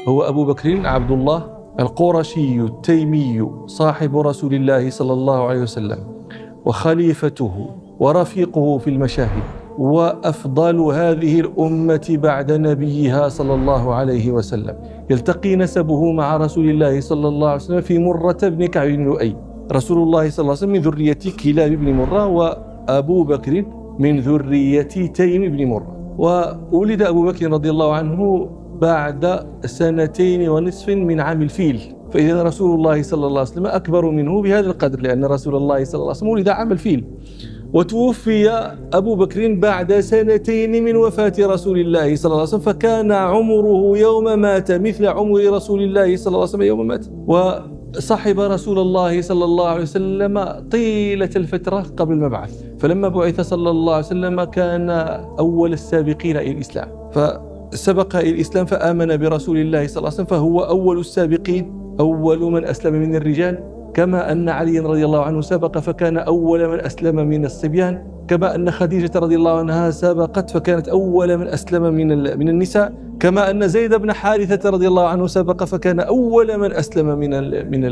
هو أبو بكر عبد الله القرشي التيمي صاحب رسول الله صلى الله عليه وسلم، وخليفته ورفيقه في المشاهد، وأفضل هذه الأمة بعد نبيها صلى الله عليه وسلم. يلتقي نسبه مع رسول الله صلى الله عليه وسلم في مرة بن كعب بن لؤي. رسول الله صلى الله عليه وسلم من ذرية كلاب بن مرة، وأبو بكر من ذرية تيم بن مرة. وولد أبو بكر رضي الله عنه بعد 2.5 من عام الفيل، فإذا رسول الله صلى الله عليه وسلم أكبر منه بهذا القدر، لأن رسول الله صلى الله عليه وسلم ولد عام الفيل. وتوفي أبو بكر بعد 2 من وفاة رسول الله صلى الله عليه وسلم، فكان عمره يوم مات مثل عمر رسول الله صلى الله عليه وسلم يوم مات. وصحب رسول الله صلى الله عليه وسلم طيلة الفترة قبل المبعث، فلما بعث صلى الله عليه وسلم كان أول السابقين إلى الإسلام، فسبق إلى الإسلام فآمن برسول الله صلى الله عليه وسلم، فهو أول السابقين، أول من أسلم من الرجال، كما أن علي رضي الله عنه سبق فكان أول من أسلم من الصبيان، كما أن خديجة رضي الله عنها سبقت فكانت أول من أسلم من النساء، كما أن زيد بن حارثة رضي الله عنه سبق فكان أول من أسلم من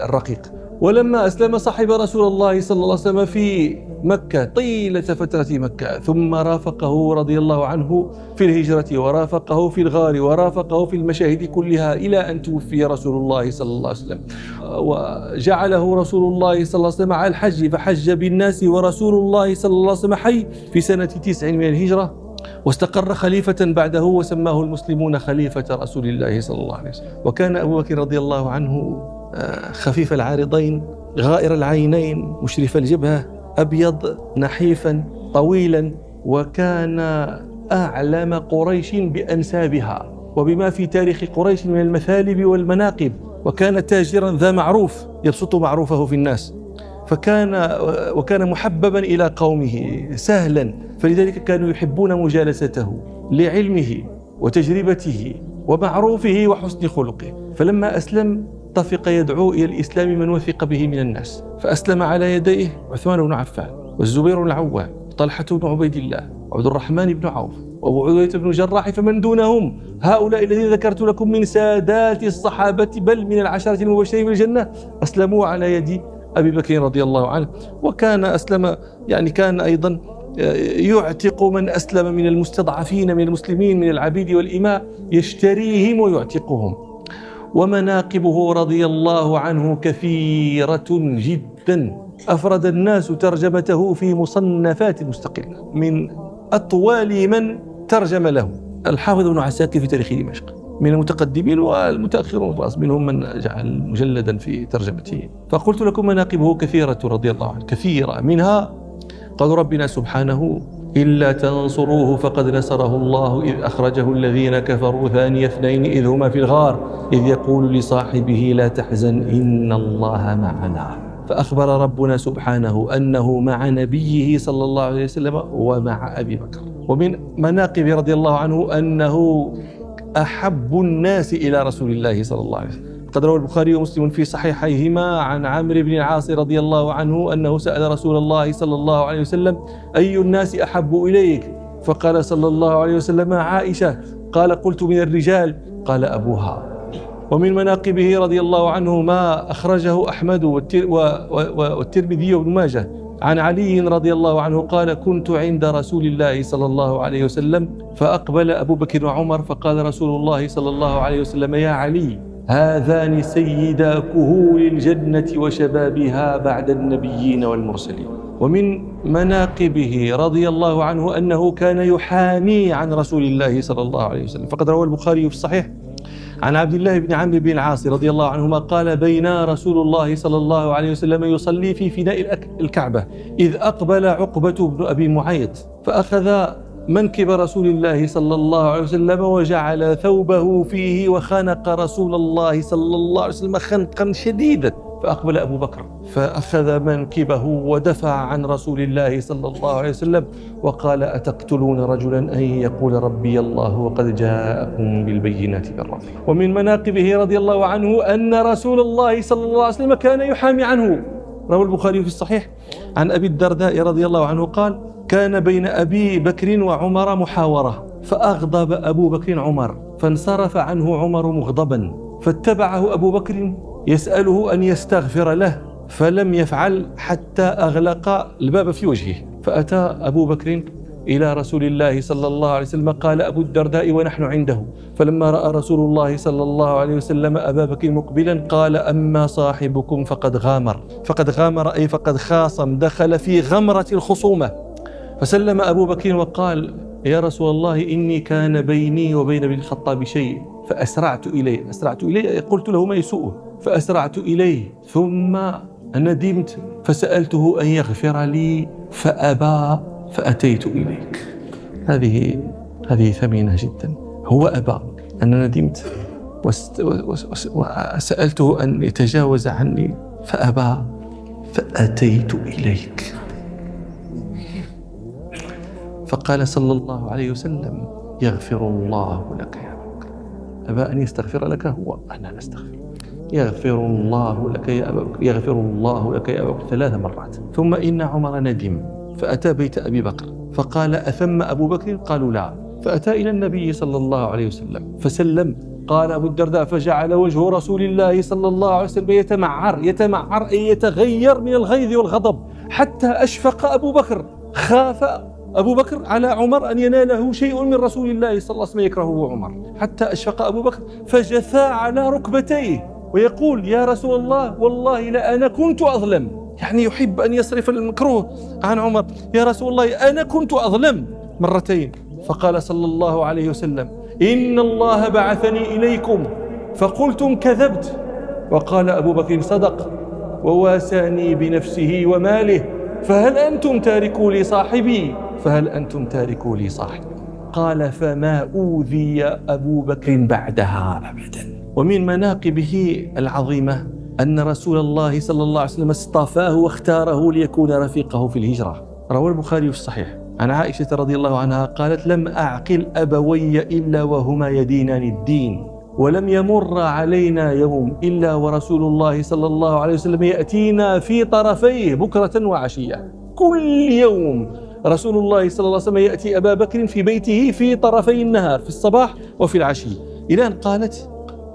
الرقيق. ولما أسلم صحب رسول الله صلى الله عليه وسلم في مكة طيلة فترة مكة، ثم رافقه رضي الله عنه في الهجرة، ورافقه في الغار، ورافقه في المشاهد كلها، إلى أن توفي رسول الله صلى الله عليه وسلم. وجعله رسول الله صلى الله عليه وسلم على الحج، فحج بالناس ورسول الله صلى الله عليه وسلم حي في سنة 9 من الهجرة، واستقر خليفة بعده وسماه المسلمون خليفة رسول الله صلى الله عليه وسلم. وكان أبو بكر رضي الله عنه خفيف العارضين، غائر العينين، مشرف الجبهة، أبيض نحيفا طويلا، وكان أعلم قريش بأنسابها وبما في تاريخ قريش من المثالب والمناقب، وكان تاجرا ذا معروف يبسط معروفه في الناس، وكان محببا إلى قومه سهلا، فلذلك كانوا يحبون مجالسته لعلمه وتجربته ومعروفه وحسن خلقه. فلما أسلم طفق يدعو إلى الإسلام من وثق به من الناس، فأسلم على يديه عثمان بن عفان، والزبير بن العوام، طلحة بن عبيد الله، وعبد الرحمن بن عوف، وأبو عبيدة بن الجراح، فمن دونهم هؤلاء الذين ذكرت لكم من سادات الصحابة بل من العشرة المبشرين بالجنة أسلموا على يد أبي بكر رضي الله عنه. وكان أسلم كان أيضا يعتق من أسلم من المستضعفين من المسلمين من العبيد والإماء، يشتريهم ويعتقهم. ومناقبه رضي الله عنه كثيرة جدا، أفرد الناس ترجمته في مصنفات مستقلة، من أطول من ترجم له الحافظ ابن عساكر في تاريخ دمشق من المتقدمين والمتأخرون، منهم من جعل مجلدا في ترجمته. فقلت لكم مناقبه كثيرة رضي الله عنه، كثيرة، منها قال ربنا سبحانه: إلا تنصروه فقد نصره الله إذ أخرجه الذين كفروا ثاني 2 إذ هما في الغار إذ يقول لصاحبه لا تحزن إن الله معنا. فأخبر ربنا سبحانه أنه مع نبيه صلى الله عليه وسلم ومع أبي بكر. ومن مناقب رضي الله عنه أنه أحب الناس إلى رسول الله صلى الله عليه وسلم. قد روى البخاري ومسلم في صحيحيهما عن عمرو بن العاص رضي الله عنه أنه سأل رسول الله صلى الله عليه وسلم: أي الناس أحب إليك؟ فقال صلى الله عليه وسلم: عائشة. قال: قلت من الرجال؟ قال: أبوها. ومن مناقبه رضي الله عنه ما أخرجه أحمد والترمذي وابن ماجه عن علي رضي الله عنه قال: كنت عند رسول الله صلى الله عليه وسلم فأقبل أبو بكر وعمر فقال رسول الله صلى الله عليه وسلم: يا علي، هذان سيدا كهول الجنة وشبابها بعد النبيين والمرسلين. ومن مناقبه رضي الله عنه أنه كان يحامي عن رسول الله صلى الله عليه وسلم. فقد روى البخاري في الصحيح عن عبد الله بن عمرو بن العاص رضي الله عنهما قال: بينا رسول الله صلى الله عليه وسلم يصلي في فناء الكعبة إذ أقبل عقبة بن أبي معيط فأخذ منكب رسول الله صلى الله عليه وسلم وجعل ثوبه فيه وخنق رسول الله صلى الله عليه وسلم خنقا شديدا. فأقبل أبو بكر فأخذ منكبه ودفع عن رسول الله صلى الله عليه وسلم وقال: أتقتلون رجلا أن يقول ربي الله وقد جاءكم بالبينات من ربكم. ومن مناقبه رضي الله عنه أن رسول الله صلى الله عليه وسلم كان يحامي عنه. روى البخاري في الصحيح عن أبي الدرداء رضي الله عنه قال: كان بين أبي بكر وعمر محاورة فأغضب أبو بكر عمر فانصرف عنه عمر مغضبا، فاتبعه أبو بكر يسأله أن يستغفر له، فلم يفعل حتى أغلق الباب في وجهه. فأتى أبو بكر إلى رسول الله صلى الله عليه وسلم، قال أبو الدرداء ونحن عنده، فلما رأى رسول الله صلى الله عليه وسلم أبا بكر مقبلا قال: أما صاحبكم فقد غامر أي فقد خاصم، دخل في غمرة الخصومة. فسلم أبو بكر وقال: يا رسول الله إني كان بيني وبين ابن الخطاب شيء فأسرعت إليه، قلت له ما يسوءه، فأسرعت إليه ثم ندمت فسألته أن يغفر لي فأبى فأتيت إليك. هذه ثمينة جدا. هو أبى، أنا ندمت وسألته أن يتجاوز عني فأبى فأتيت إليك. فقال صلى الله عليه وسلم: يغفر الله لك يا بكر. أبى أن يستغفر لك، هو أنا أستغفر. يغفر الله لك يا أبا بكر، يغفر الله لك يا أبا بكر 3 مرات. ثم إن عمر ندم فأتى بيت أبي بكر فقال: أثم أبو بكر؟ قالوا لا. فأتى إلى النبي صلى الله عليه وسلم فسلم. قال أبو الدرداء: فجعل وجه رسول الله صلى الله عليه وسلم يتمعر أي يتغير من الغيظ والغضب، حتى أشفق أبو بكر، خاف أبو بكر على عمر أن يناله شيء من رسول الله صلى الله عليه وسلم يكرهه عمر، حتى أشفق أبو بكر فجثى على ركبتيه ويقول: يا رسول الله والله لا أنا كنت أظلم، يعني يحب أن يصرف المكروه عن عمر. يا رسول الله أنا كنت أظلم مرتين. فقال صلى الله عليه وسلم: إن الله بعثني إليكم فقلتم كذبت. وقال أبو بكر: صدق، وواساني بنفسه وماله، فهل أنتم تاركوا لي صاحبي؟ قال: فما أوذي أبو بكر بعدها أبدا. ومن مناقبه العظيمة أن رسول الله صلى الله عليه وسلم اصطفاه واختاره ليكون رفيقه في الهجرة. روى البخاري في الصحيح عن عائشة رضي الله عنها قالت: لم أعقل أبوي إلا وهما يدينان الدين، ولم يمر علينا يوم إلا ورسول الله صلى الله عليه وسلم يأتينا في طرفيه بكرة وعشية. كل يوم رسول الله صلى الله عليه وسلم يأتي أبا بكر في بيته في طرفي النهار، في الصباح وفي العشي. إلى أن قالت: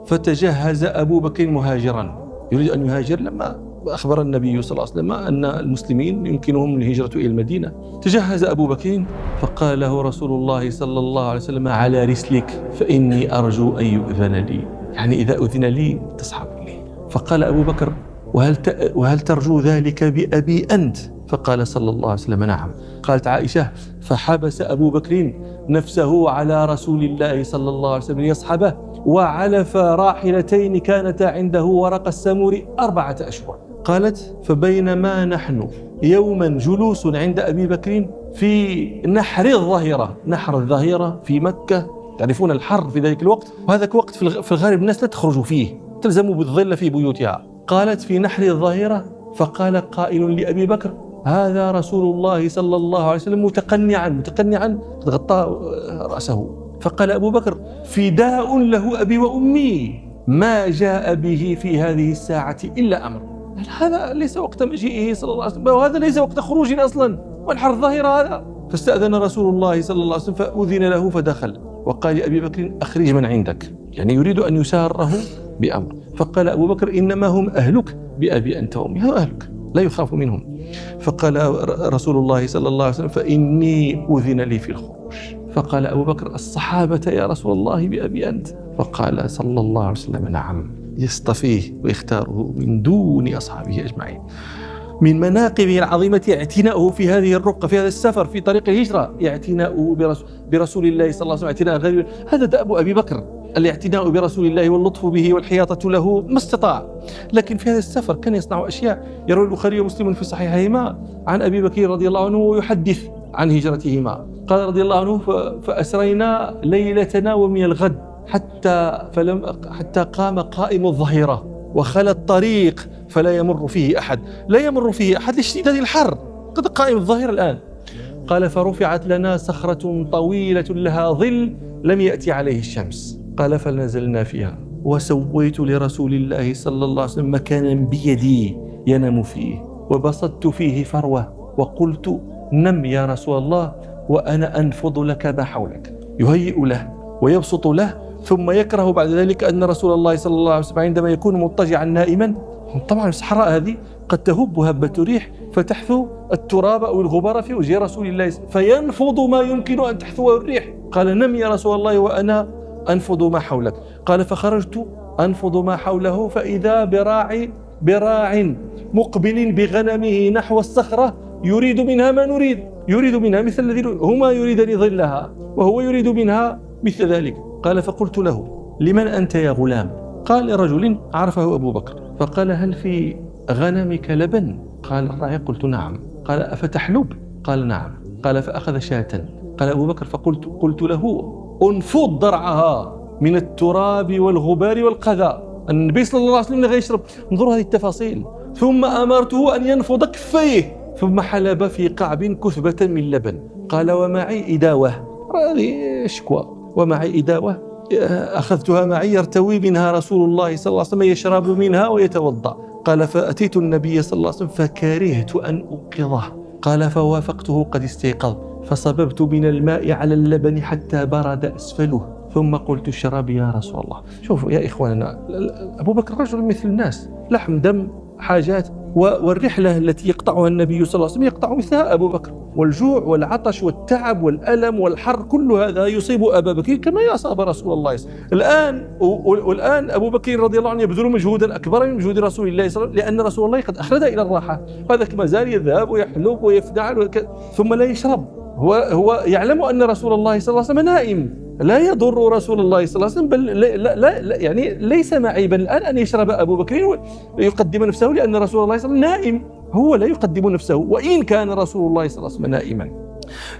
فتجهز أبو بكر مهاجرا، يريد أن يهاجر لما أخبر النبي صلى الله عليه وسلم أن المسلمين يمكنهم الهجرة إلى المدينة. تجهز أبو بكر فقال له رسول الله صلى الله عليه وسلم: على رسلك فإني أرجو أن يؤذن لي، يعني إذا أذن لي تصحب لي. فقال أبو بكر: وهل ترجو ذلك بأبي أنت؟ فقال صلى الله عليه وسلم: نعم. قالت عائشة: فحبس أبو بكر نفسه على رسول الله صلى الله عليه وسلم يصحبه، وعلف راحلتين كانتا عنده ورق السمور 4 أشهر. قالت: فبينما نحن يوما جلوس عند أبي بكر في نحر الظهيرة في مكة، تعرفون الحر في ذلك الوقت، وهذا وقت في الغالب الناس لا تخرج فيه، تلزم بالظل في بيوتها. قالت: في نحر الظهيرة، فقال قائل لأبي بكر: هذا رسول الله صلى الله عليه وسلم متقنعا غطى رأسه. فقال أبو بكر: فداء له أبي وأمي، ما جاء به في هذه الساعة إلا أمر. هذا ليس وقت مجيئه صلى الله عليه وسلم، وهذا ليس وقت خروجه أصلا، والحر الظاهرة هذا. فاستأذن رسول الله صلى الله عليه وسلم فأذن له فدخل، وقال لأبي بكر: أخرج من عندك، يعني يريد أن يساره بأمر. فقال أبو بكر: إنما هم أهلك بأبي أنت وأمي، هم أهلك لا يخاف منهم. فقال رسول الله صلى الله عليه وسلم: فإني أذن لي في الخروج. فقال أبو بكر: الصحابة يا رسول الله بأبي أنت؟ فقال صلى الله عليه وسلم: نعم، يصطفيه ويختاره من دون أصحابه أجمعين. من مناقبه العظيمة اعتناؤه في هذه الرقة، في هذا السفر، في طريق الهجرة، اعتناؤه برسول الله صلى الله عليه وسلم اعتناء غير. هذا دأب أبي بكر، الاعتناء برسول الله واللطف به والحياطة له ما استطاع. لكن في هذا السفر كان يصنع أشياء. يروي البخاري ومسلم في صحيحهما عن أبي بكر رضي الله عنه ويحدث عن هجرتهما. قال رضي الله عنه: فأسرينا ليلتنا ومن الغد حتى قام قائم الظهيرة وخلى الطريق فلا يمر فيه أحد لاشتداد الحر، قد قائم الظهيرة الآن. قال: فرفعت لنا صخرة طويلة لها ظل لم يأتي عليه الشمس. قال: فنزلنا فيها، وسويت لرسول الله صلى الله عليه وسلم مكانا بيدي ينام فيه، وبسطت فيه فروة، وقلت: نم يا رسول الله وأنا أنفض لك ما حولك. يهيئ له ويبسط له، ثم يكره بعد ذلك أن رسول الله صلى الله عليه وسلم عندما يكون مضطجعا نائما، طبعا الصحراء هذه قد تهب هبة ريح فتحثو التراب أو الغبار في وجه رسول الله فينفض ما يمكن أن تحثوه الريح. قال نم يا رسول الله وأنا أنفض ما حولك. قال فخرجت أنفض ما حوله فإذا براع مقبل بغنمه نحو الصخرة يريد منها ما نريد، يريد منها مثل الذي هما يريدان ظلها وهو يريد منها مثل ذلك. قال فقلت له لمن أنت يا غلام؟ قال لرجل عرفه أبو بكر. فقال هل في غنمك لبن؟ قال الراعي. قلت نعم. قال أفتحلب؟ قال نعم. قال فأخذ شاة. قال أبو بكر فقلت له انفض ضرعها من التراب والغبار والقذى. النبي صلى الله عليه وسلم غير يشرب. انظروا هذه التفاصيل. ثم أمرته أن ينفض كفيه ثم حلب في قعب كثبة من لبن. قال ومعي إداوة، هذه شكوى، ومعي إداوة أخذتها معي يرتوي منها رسول الله صلى الله عليه وسلم يشرب منها ويتوضأ. قال فأتيت النبي صلى الله عليه وسلم فكرهت أن أوقظه. قال فوافقته قد استيقظ فصببت من الماء على اللبن حتى برد أسفله ثم قلت اشرب يا رسول الله. شوفوا يا إخواننا، أبو بكر رجل مثل الناس، لحم دم حاجات، والرحلة التي يقطعها النبي صلى الله عليه وسلم يقطع مثلها أبو بكر، والجوع والعطش والتعب والألم والحر كل هذا يصيب أبا بكر كما يصاب رسول الله صلى الله عليه وسلم. والآن أبو بكر رضي الله عنه يبذل مجهودا أكبر من مجهود رسول الله صلى الله عليه وسلم، لأن رسول الله قد أخلد إلى الراحة، هذا ما زال يذهب ويحلب ويفدعل ثم لا يشرب. هو يعلم أن رسول الله صلى الله عليه وسلم نائم، لا يضر رسول الله صلى الله عليه وسلم، بل لا يعني ليس معيبا الآن أن يشرب أبو بكر ويقدم نفسه، لأن رسول الله صلى الله عليه وسلم نائم، هو لا يقدم نفسه وإن كان رسول الله صلى الله عليه وسلم نائما.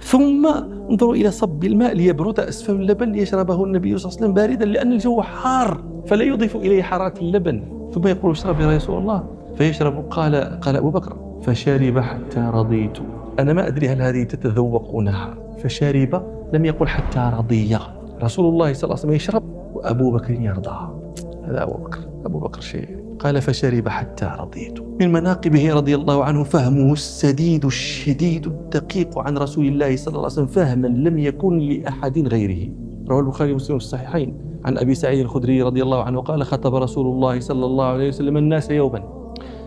ثم انظروا إلى صب الماء ليبرد أسفل اللبن ليشربه النبي صلى الله عليه وسلم باردا لأن الجو حار فلا يضيف إليه حرارة اللبن، ثم يقول اشرب يا رسول الله فيشرب. قال أبو بكر فشرب حتى رضيت. أنا ما أدري هل هذه تتذوقونها. فشرب لم يقل حتى رضي. رسول الله صلى الله عليه وسلم يشرب وأبو بكر يرضى. هذا أبو بكر شيء. قال فشرب حتى رضيت. من مناقبه رضي الله عنه فهمه السديد الشديد الدقيق عن رسول الله صلى الله عليه وسلم فهما لم يكن لأحد غيره. رواه البخاري ومسلم في الصحيحين عن أبي سعيد الخدري رضي الله عنه قال خطب رسول الله صلى الله عليه وسلم الناس يوما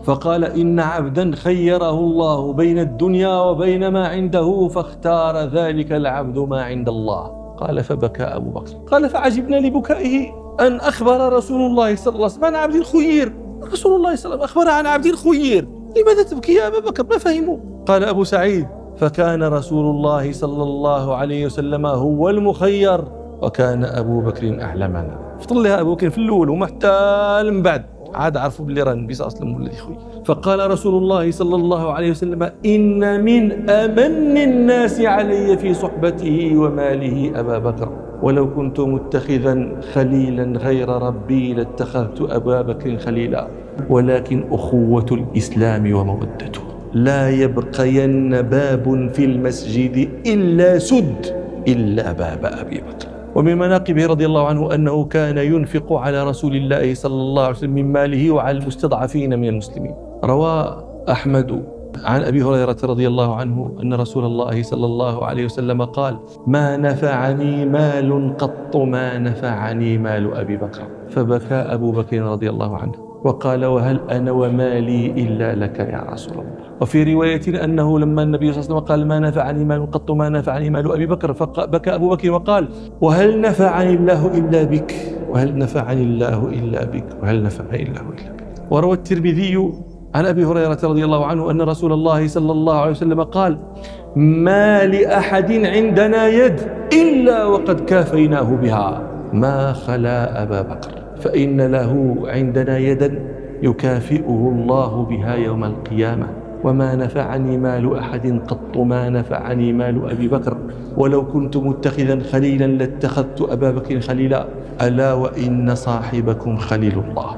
فقال إن عبدا خيره الله بين الدنيا وبين ما عنده فاختار ذلك العبد ما عند الله. قال فبكى أبو بكر. قال فعجبنا لبكائه أن أخبر رسول الله صلى الله عليه وسلم عن عبد الخير. رسول الله صلى الله عليه وسلم أخبر عن عبد الخير، لماذا تبكي يا أبا بكر؟ ما فهموا. قال أبو سعيد فكان رسول الله صلى الله عليه وسلم هو المخير وكان أبو بكر أعلمنا. فضل لها أبو بكر في الأول ومحتال من بعد عاد عرفوا باللي راه النبي صلى الله عليه وسلم الذي خوي. فقال رسول الله صلى الله عليه وسلم إن من أمن الناس علي في صحبته وماله أبا بكر ولو كنت متخذا خليلا غير ربي لاتخذت أبا بكر خليلا ولكن أخوة الإسلام ومودته لا يبقين باب في المسجد إلا سد إلا باب أبي بكر. ومن مناقبه رضي الله عنه أنه كان ينفق على رسول الله صلى الله عليه وسلم من ماله وعلى المستضعفين من المسلمين. روى أحمد عن أبي هريرة رضي الله عنه أن رسول الله صلى الله عليه وسلم قال ما نفعني مال قط ما نفعني مال أبي بكر. فبكى أبو بكر رضي الله عنه وقال وهل أنا ومالي إلا لك يا رسول الله. وفي رواية أنه لما النبي صلى الله عليه وسلم قال ما نفعني مال قط ما نفعني مال أبي بكر فبكى أبو بكر وقال وهل نفعني الله إلا بك وهل نفعني الله إلا بك وهل نفعني الله إلا بك. وروى الترمذي عن أبي هريرة رضي الله عنه أن رسول الله صلى الله عليه وسلم قال ما لأحد عندنا يد إلا وقد كافيناه بها ما خلا أبا بكر فإن له عندنا يدا يكافئه الله بها يوم القيامة وما نفعني مال أحد قط ما نفعني مال أبي بكر ولو كنت متخذا خليلا لاتخذت أبا بكر خليلا ألا وإن صاحبكم خليل الله.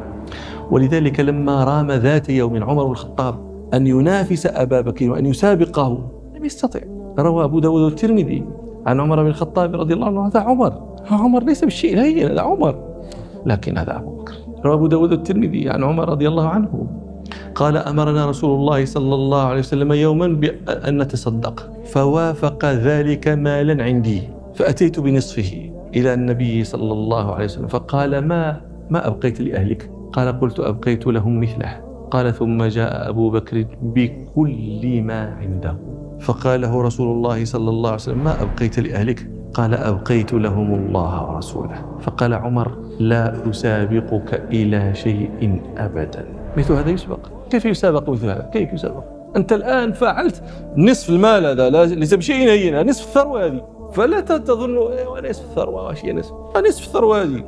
ولذلك لما رام ذات يوم عمر بن الخطاب أن ينافس أبا بكر وأن يسابقه لم يستطع. روى أبو داود والترمذي عن عمر بن الخطاب رضي الله عنه هذا عمر ليس بالشيء الهين هذا عمر لكن هذا أبو بكر. روى أبو داود والترمذي عن عمر رضي الله عنه قال أمرنا رسول الله صلى الله عليه وسلم يوما بأن نتصدق فوافق ذلك مالا عندي فأتيت بنصفه إلى النبي صلى الله عليه وسلم فقال: ما أبقيت لأهلك؟ قال: قلت أبقيت لهم مثله. قال: ثم جاء أبو بكر بكل ما عنده فقال له رسول الله صلى الله عليه وسلم: ما أبقيت لأهلك؟ قال: أبقيت لهم الله ورسوله. فقال عمر: لا أسابقك إلى شيء أبدا. مثل هذا يسبق؟ كيف يسابق مثل هذا؟ كيف يسابق؟ أنت الآن فعلت نصف المال هذا، ليس بشيء هين، نصف الثروة هذه، فلا تظن نصف الثروة وش هي نصف الثروة هذه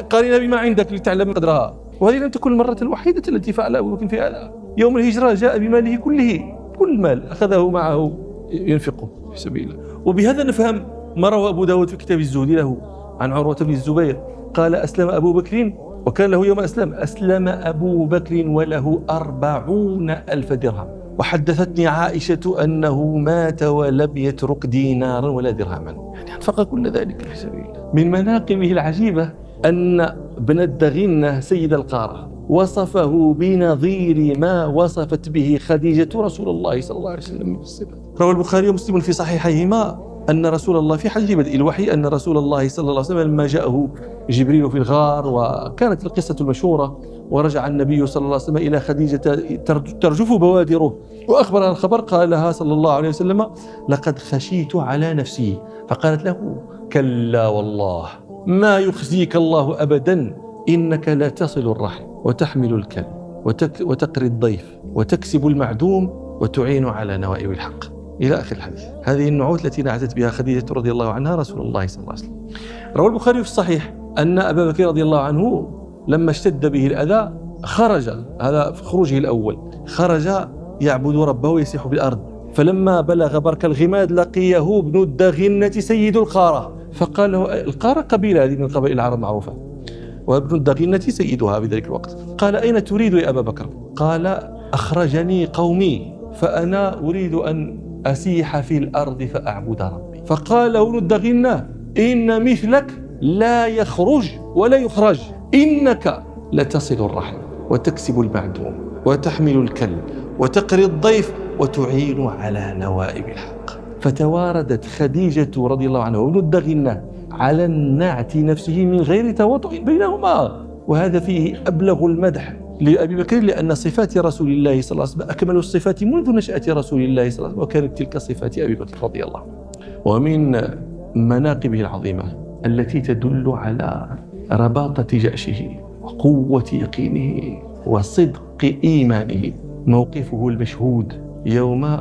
قارنها بما عندك لتعلم قدرها. وهذه لم تكن المرة الوحيدة التي فعل أبو بكر في هذا. يوم الهجرة جاء بماله كله، كل المال أخذه معه ينفقه في سبيل الله. وبهذا نفهم ما روى أبو داود في كتاب الزهد له عن عروة بن الزبير قال: أسلم أبو بكر، وكان له يوم أسلم أبو بكر وله 40,000 درهم. وحدثتني عائشة أنه مات ولم يترك دينارا ولا درهما، يعني أنفق كل ذلك في سبيل الله. من مناقبه العجيبة أن ابن الدغنة سيد القارة وصفه بنظير ما وصفت به خديجة رسول الله صلى الله عليه وسلم من الصفات. روى البخاري ومسلم في صحيحيهما أن رسول الله في حج بدء الوحي أن رسول الله صلى الله عليه وسلم لما جاءه جبريل في الغار، وكانت القصة المشهورة، ورجع النبي صلى الله عليه وسلم إلى خديجة ترجف بوادره وأخبرها الخبر، قال لها صلى الله عليه وسلم: لقد خشيت على نفسي. فقالت له: كلا والله ما يخزيك الله أبدا، إنك لا تصل الرحم وتحمل الكل وتقري الضيف وتكسب المعدوم وتعين على نوائب الحق، إلى آخر الحديث. هذه النعوت التي نعتت بها خديجة رضي الله عنها رسول الله صلى الله عليه وسلم. روى البخاري في الصحيح أن أبا بكر رضي الله عنه لما اشتد به الأذى خرج، هذا في خروجه الأول، خرج يعبد ربه ويسيح بالأرض. فلما بلغ برك الغماد لقيه ابن الدغنة سيد القارة، فقال له: القارة قبيلة هذه من قبائل العرب معروفة، وابن الدغنة سيدها بذلك الوقت. قال: أين تريد يا أبا بكر؟ قال: أخرجني قومي فأنا أريد أن أسيح في الأرض فأعبد ربي. فقال ابن الدغنة: إن مثلك لا يخرج ولا يخرج، إنك لتصل الرحم وتكسب المعدوم وتحمل الكلب وتقري الضيف وتعين على نوائب الحق. فتواردت خديجة رضي الله عنها وابن الدغنة على النعت نفسه من غير تواطؤ بينهما، وهذا فيه أبلغ المدح لأبي بكر، لأن صفات رسول الله صلى الله عليه وسلم أكمل الصفات منذ نشأة رسول الله صلى الله عليه وسلم، وكانت تلك صفات أبي بكر رضي الله عنه. ومن مناقبه العظيمة التي تدل على رباطة جأشه وقوة يقينه وصدق إيمانه موقفه المشهود يوم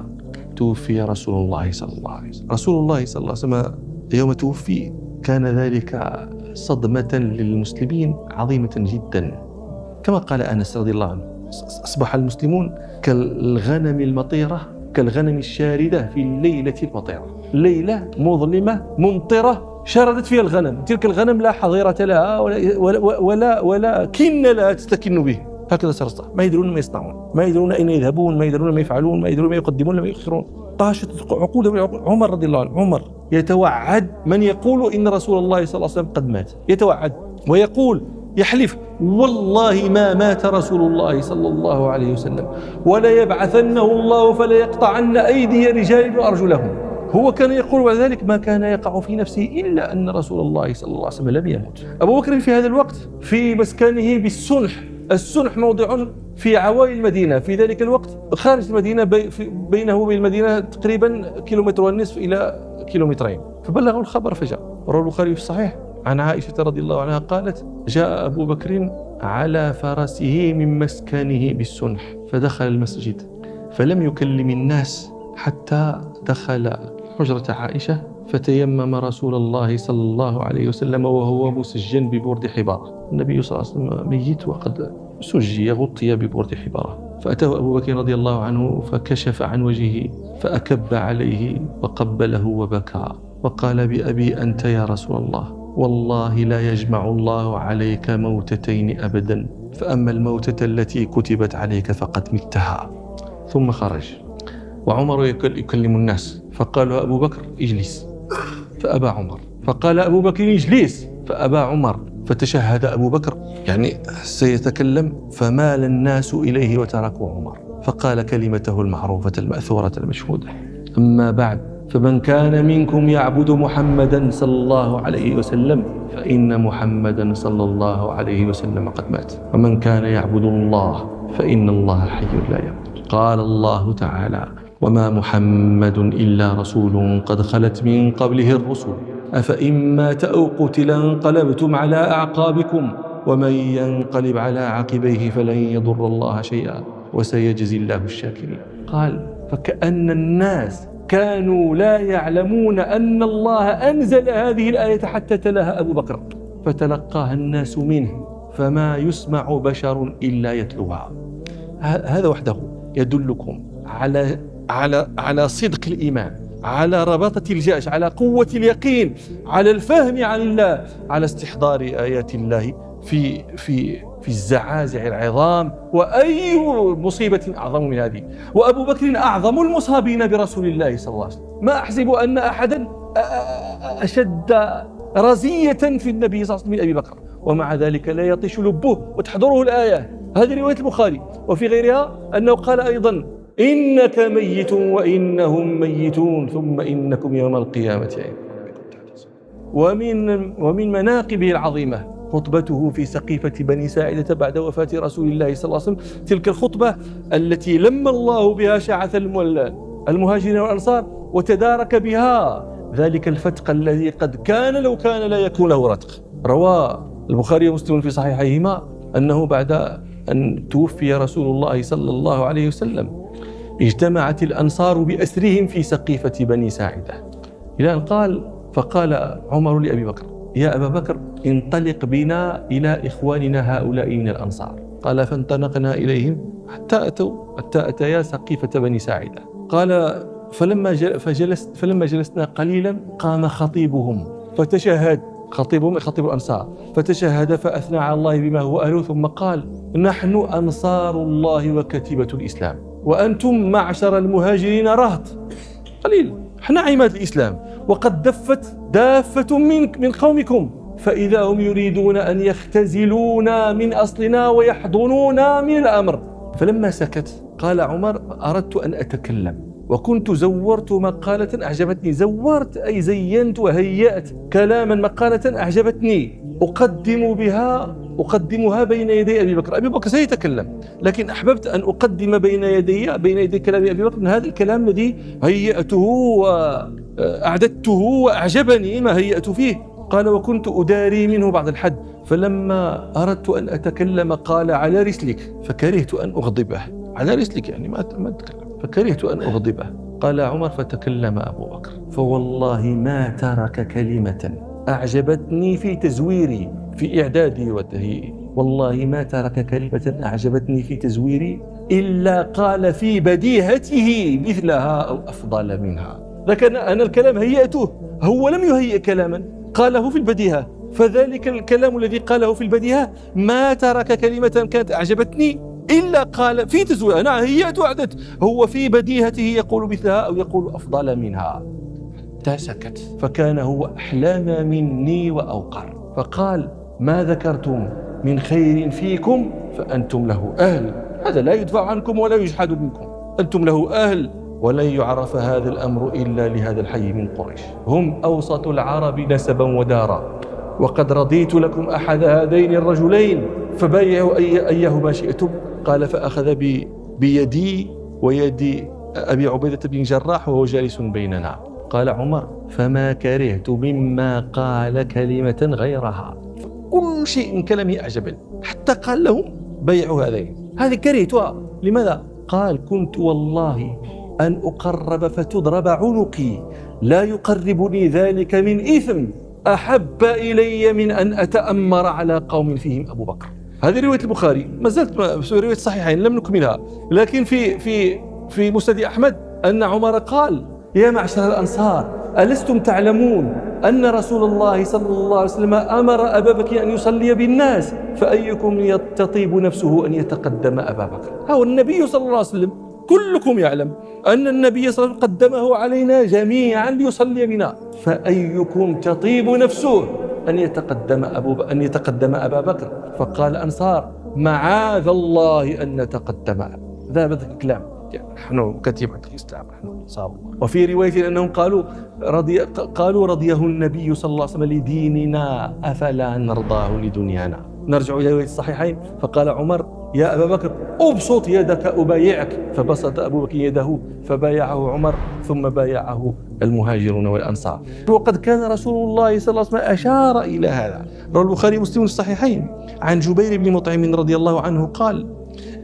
توفي رسول الله صلى الله عليه وسلم. رسول الله صلى الله عليه وسلم يوم توفي كان ذلك صدمة للمسلمين عظيمة جدا، كما قال أنس رضي الله عنه: أصبح المسلمون كالغنم المطيرة، كالغنم الشاردة في الليلة المطيرة، ليلة مظلمة ممطرة شردت فيها الغنم، تلك الغنم لا حظيرة لها ولا كن لها تستكن به، هكذا سرصة، ما يدرون ما يصنعون، ما يدرون أين يذهبون، ما يدرون ما يفعلون، ما يدرون ما يقدمون ما يؤخرون. طاشت عقولهم. عمر رضي الله عنه، عمر يتوعد من يقول إن رسول الله صلى الله عليه وسلم قد مات، يتوعد ويقول يحلف: والله ما مات رسول الله صلى الله عليه وسلم ولا يبعثنه الله فلا يقطعن أيدي رجال وأرجلهم. هو كان يقول بعد ذلك ما كان يقع في نفسه إلا أن رسول الله صلى الله عليه وسلم لم يمت. أبو بكر في هذا الوقت في مسكنه بالسنح، السنح موضع في عوالي المدينة في ذلك الوقت، خارج المدينة بينه وبين المدينة تقريبا كيلومتر ونصف إلى كيلومترين. فبلغوا الخبر فجاء. روى البخاري في الصحيح عن عائشة رضي الله عنها قالت: جاء أبو بكر على فرسه من مسكنه بالسنح فدخل المسجد فلم يكلم الناس حتى دخل حجرة عائشة فتيمم رسول الله صلى الله عليه وسلم وهو مسجن ببرد حبارة. النبي صلى الله عليه وسلم ميت وقد سجي غطي ببرد حبارة. فأتاه أبو بكر رضي الله عنه فكشف عن وجهه فأكب عليه وقبله وبكى وقال: بأبي أنت يا رسول الله، والله لا يجمع الله عليك موتتين أبدا، فأما الموتة التي كتبت عليك فقد متها. ثم خرج وعمر يكلم الناس، فقال أبو بكر: اجلس، فأبى عمر. فقال أبو بكر: اجلس، فأبى عمر. فتشهد أبو بكر يعني سيتكلم، فمال الناس إليه وتركوا عمر، فقال كلمته المعروفة المأثورة المشهودة: أما بعد، فمن كان منكم يعبد محمدا صلى الله عليه وسلم فإن محمدا صلى الله عليه وسلم قد مات، ومن كان يعبد الله فإن الله حي لا يموت. قال الله تعالى: وما محمد إلا رسول قد خلت من قبله الرسل أفإن مات أو قتل انقلبتم على أعقابكم ومن ينقلب على عقبيه فلن يضر الله شيئا وسيجزي الله الشاكرين. قال: فكأن الناس كانوا لا يعلمون أن الله أنزل هذه الآية حتى تلاها أبو بكر، فتلقاها الناس منه فما يسمع بشر إلا يتلوها. هذا وحده يدلكم على صدق الإيمان، على رباطة الجأش، على قوة اليقين، على الفهم عن الله، على استحضار آيات الله في الزعازع العظام. وأي مصيبة أعظم من هذه؟ وأبو بكر أعظم المصابين برسول الله صلى الله عليه وسلم. ما أحسب أن أحدا أشد رزية في النبي صلى الله عليه وسلم من أبي بكر، ومع ذلك لا يطيش لبه وتحضره الآية. هذه رواية البخاري. وفي غيرها أنه قال أيضا: إنك ميت وإنهم ميتون ثم إنكم يوم القيامة. ومن مناقبه العظيمة خطبته في سقيفة بني ساعدة بعد وفاة رسول الله صلى الله عليه وسلم، تلك الخطبة التي لم الله بها شعث المهاجرين والأنصار وتدارك بها ذلك الفتق الذي قد كان لو كان لا يكون له رتق. روى البخاري ومسلم في صحيحيهما أنه بعد أن توفي رسول الله صلى الله عليه وسلم اجتمعت الأنصار بأسرهم في سقيفة بني ساعدة، إلى أن فقال عمر لأبي بكر: يا أبا بكر انطلق بنا إلى إخواننا هؤلاء من الأنصار. قال: فانطلقنا إليهم حتى أتيا سقيفة بني ساعدة. قال: فلما جلسنا قليلا قام خطيبهم فتشهد، خطيب الأنصار، فتشهد فأثنى على الله بما هو أهله، ثم قال: نحن أنصار الله وكتيبة الإسلام، وأنتم معشر المهاجرين رهط قليل، احنا عماد الإسلام، وقد دفت دافة من قومكم، فإذا هم يريدون أن يختزلونا من أصلنا ويحضنونا من الأمر. فلما سكت قال عمر: أردت أن أتكلم، وكنت زورت مقالة أعجبتني. زورت أي زينت وهيأت كلاما، مقالة أعجبتني أقدمها بين يدي أبي بكر. أبي بكر سيتكلم، لكن أحببت أن أقدم بين يدي كلام أبي بكر من هذا الكلام الذي هيأته وأعددته وأعجبني ما هيأت فيه. قال: وكنت أداري منه بعض الحد، فلما أردت أن أتكلم قال: على رسلك، فكرهت أن أغضبه. على رسلك يعني ما أتكلم، فكرهت أن أغضبه. قال عمر: فتكلم أبو بكر: فوالله ما ترك كلمة أعجبتني في تزويري في إعدادي وتهيئي، والله ما ترك كلمة أعجبتني في تزويري إلا قال في بديهته مثلها أو أفضل منها. لكن أنا الكلام هيئته، هو لم يهيئ كلاما، قاله في البديهة، فذلك الكلام الذي قاله في البديهة ما ترك كلمة كانت أعجبتني إلا قال في تزوير. أنا هيئت وعدت، هو في بديهته يقول مثلها أو يقول أفضل منها. سكت، فكان هو أحلام مني وأوقر، فقال: ما ذكرتم من خير فيكم فأنتم له أهل، هذا لا يدفع عنكم ولا يجحد منكم، أنتم له أهل، ولن يعرف هذا الأمر إلا لهذا الحي من قريش، هم أوسط العرب نسبا ودارا، وقد رضيت لكم أحد هذين الرجلين فبايعوا أيهما شئتم. قال: فأخذ بيدي ويد أبي عبيدة بن جراح وهو جالس بيننا. قال عمر: فما كرهت مما قال كلمة غيرها، كل شيء من كلامه أعجبني، حتى قال لهم: بيعوا هذه كرهتها. لماذا؟ قال: كنت والله أن أقرب فتضرب عنقي، لا يقربني ذلك من إثم أحب إلي من أن أتأمر على قوم فيهم أبو بكر. هذه رواية البخاري، ما زالت رواية صحيحين لم نكملها، لكن في مسند أحمد أن عمر قال: يا معشر الأنصار، ألستم تعلمون أن رسول الله صلى الله عليه وسلم أمر أبا بكر أن يصلي بالناس، فأيكم تطيب نفسه أن يتقدم أبا بكر؟ هو النبي صلى الله عليه وسلم، كلكم يعلم أن النبي صلى الله عليه وسلم قدمه علينا جميعا ليصلي بنا، فأيكم تطيب نفسه أن يتقدم أبا بكر؟ فقال الأنصار: معاذ الله أن نتقدم. ذهب ذلك الكلام، يعني نحن كتيبة الإسلام نحن صار. وفي رواية أنهم قالوا رضيه النبي صلى الله عليه وسلم لديننا أفلا نرضاه لدنيانا. نرجع إلى رواية الصحيحين فقال عمر يا أبا بكر أبسط يدك أبايعك، فبسط أبو بكر يده فبايعه عمر ثم بايعه المهاجرون والأنصار. وقد كان رسول الله صلى الله عليه وسلم أشار إلى هذا. روى البخاري ومسلم الصحيحين عن جبير بن مطعم رضي الله عنه قال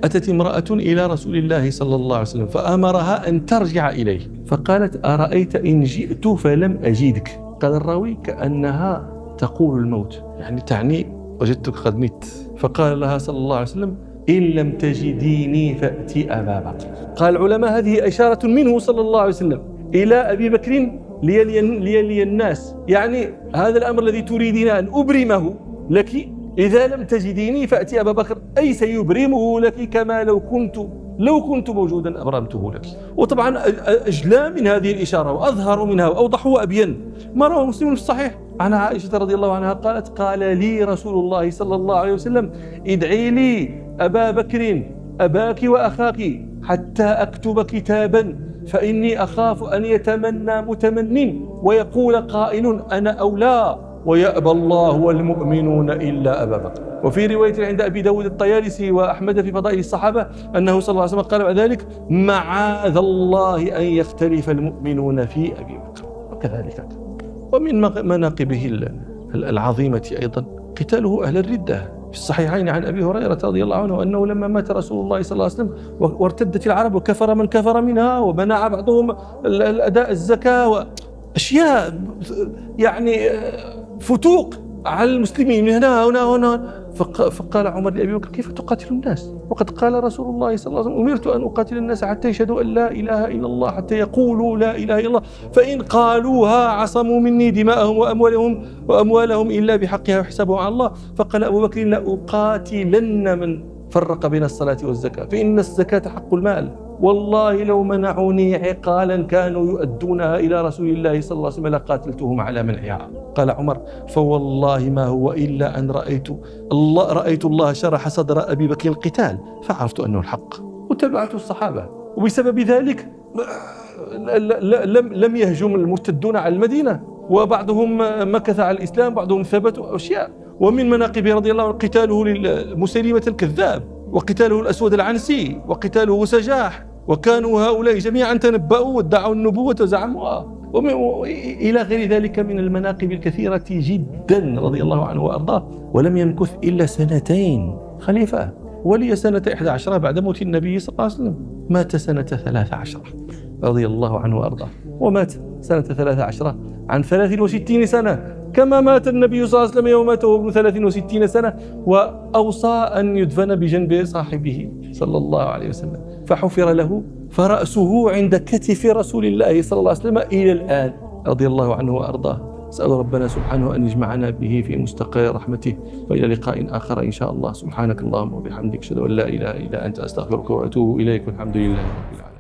أتت امرأة إلى رسول الله صلى الله عليه وسلم فأمرها أن ترجع إليه فقالت أرأيت إن جئت فلم أجدك؟ قال الراوي كأنها تقول الموت، يعني تعني وجدتك قد مت. فقال لها صلى الله عليه وسلم إن لم تجديني فأتي أبا بكر. قال العلماء هذه إشارة منه صلى الله عليه وسلم إلى أبي بكر ليلي الناس، يعني هذا الأمر الذي تريدين أن أبرمه لك إذا لم تجديني فأتي أبا بكر، أي سيبرمه لك كما لو كنت موجودا أبرمته لك. وطبعا أجلى من هذه الإشارة وأظهر منها وأوضح وأبين ما رواه مسلم في الصحيح عن عائشة رضي الله عنها قالت قال لي رسول الله صلى الله عليه وسلم ادعي لي أبا بكر أباك وأخاك حتى أكتب كتابا فإني أخاف أن يتمنى متمن ويقول قائل أنا أولى ويأبى الله والمؤمنون إلا أبا بكر. وفي رواية عند أبي داود الطيالسي وأحمد في فضائل الصحابة أنه صلى الله عليه وسلم قال بعد ذلك معاذ الله أن يختلف المؤمنون في أبي بكر. وكذلك ومن مناقبه العظيمة أيضا قتاله أهل الردة. في الصحيحين عن أبي هريرة رضي الله عنه أنه لما مات رسول الله صلى الله عليه وسلم وارتدت العرب وكفر من كفر منها ومنع بعضهم الأداء الزكاة وأشياء يعني فتوق على المسلمين من هنا فقال عمر لأبي بكر كيف تقاتل الناس وقد قال رسول الله صلى الله عليه وسلم أمرت أن أقاتل الناس حتى يشهدوا أن لا إله إلا الله حتى يقولوا لا إله إلا الله فإن قالوها عصموا مني دماءهم وأموالهم إلا بحقها وحسابهم على الله. فقال أبو بكر لأقاتلن من فرق بين الصلاة والزكاة فإن الزكاة حق المال والله لو منعوني عقالا كانوا يؤدونها إلى رسول الله صلى الله عليه وسلم لقاتلتهم على منعها. قال عمر فوالله ما هو إلا أن رأيت الله شرح صدر أبي بكر القتال فعرفت أنه الحق وتبعت الصحابة وبسبب ذلك لم يهجم المرتدون على المدينة وبعضهم مكث على الإسلام بعضهم ثبتوا أشياء. ومن مناقبه رضي الله عنه قتاله لمسيلمة الكذاب وقتاله الأسود العنسي وقتاله سجاح وكانوا هؤلاء جميعا تنبأوا وادعوا النبوة وزعموها إلى غير ذلك من المناقب الكثيرة جدا رضي الله عنه وأرضاه. ولم يمكث إلا 2 خليفة ولي سنة 11 بعد موت النبي صلى الله عليه وسلم. مات سنة 13 رضي الله عنه وأرضاه ومات سنة 13 عن 63 سنة كما مات النبي صلى الله عليه وسلم يوم مات وابن 63 سنة وأوصى أن يدفن بجنب صاحبه صلى الله عليه وسلم فحفر له فرأسه عند كتف رسول الله صلى الله عليه وسلم إلى الآن رضي الله عنه وأرضاه. أسأل ربنا سبحانه أن يجمعنا به في مستقر رحمته وإلى لقاء آخر إن شاء الله. سبحانك اللهم وبحمدك أشهد أن لا إله إلا أنت أستغفرك وأتوب إليك والحمد لله رب العالمين.